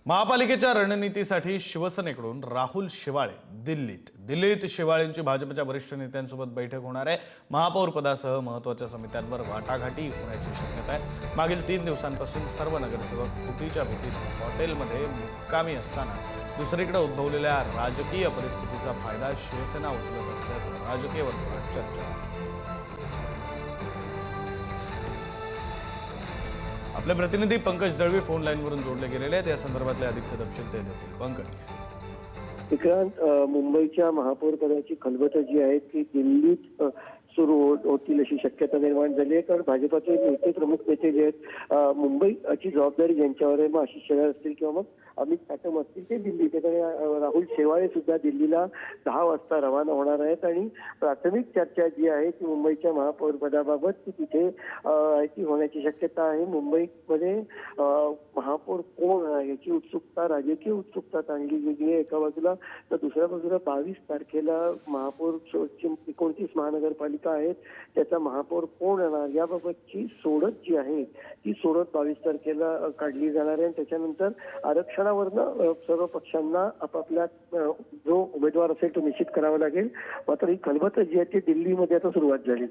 महापालिकेच्या रणनीतीसाठी शिवसेनेकडून राहुल शेवाळे दिल्लीत शेवाळेंची भाजपच्या वरिष्ठ नेत्यांसोबत बैठक होणार आहे। महापौर पदासह महत्त्वाच्या समित्यांवर वाटाघाटी होण्याची शक्यता आहे। मागील 3 दिवसांपासून सर्व नगरसेवक फुटीच्या भीतीत हॉटेलमध्ये मुक्कामी असताना दुसरीकडे उद्भवलेल्या राजकीय परिस्थितीचा फायदा शिवसेना उचलत असल्याचं राजकीय वर्तुळात चर्चा आहे। आपले प्रतिनिधी पंकज दळवी फोन लाईनवरून जोडले गेलेले आहेत। या संदर्भातले अधिकचे तपशील ते देतील। पंकज, विक्रांत, मुंबईच्या महापौर पदाची खलबत जी आहे ती दिल्लीत सुरू होतील अशी शक्यता निर्माण झाली आहे। कारण भाजपचे नेते, प्रमुख नेते जे आहेत, मुंबईची जबाबदारी ज्यांच्यावर आहे, मग आशिष शेलार असतील किंवा मग अमित साटम असतील, ते दिल्लीत आहेत। राहुल शेवाळे सुद्धा दिल्लीला 10 वाजता रवाना होणार आहेत आणि प्राथमिक चर्चा जी आहे ती मुंबईच्या महापौर पदाबाबत ती तिथे ती होण्याची शक्यता आहे। मुंबईमध्ये महापौर कोण याची उत्सुकता, राजकीय उत्सुकता चांगली गेली आहे एका बाजूला, तर दुसऱ्या बाजूला 22 तारखेला महापौर 29 महानगरपालिका आहेत, त्याचा महापौर कोण येणार याबाबतची सोडत जी आहे ती सोडत 22 तारखेला काढली जाणार आहे। आणि त्याच्यानंतर आरक्षणावरनं सर्व पक्षांना आपापल्या जो उमेदवार असेल तो निश्चित करावा लागेल। मात्र ही खलबत जी आहे ती दिल्लीमध्ये आता सुरुवात झाली।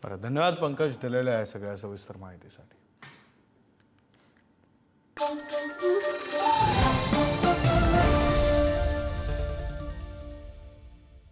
बरं, धन्यवाद पंकज दिलेल्या आहे सगळ्या सविस्तर माहितीसाठी।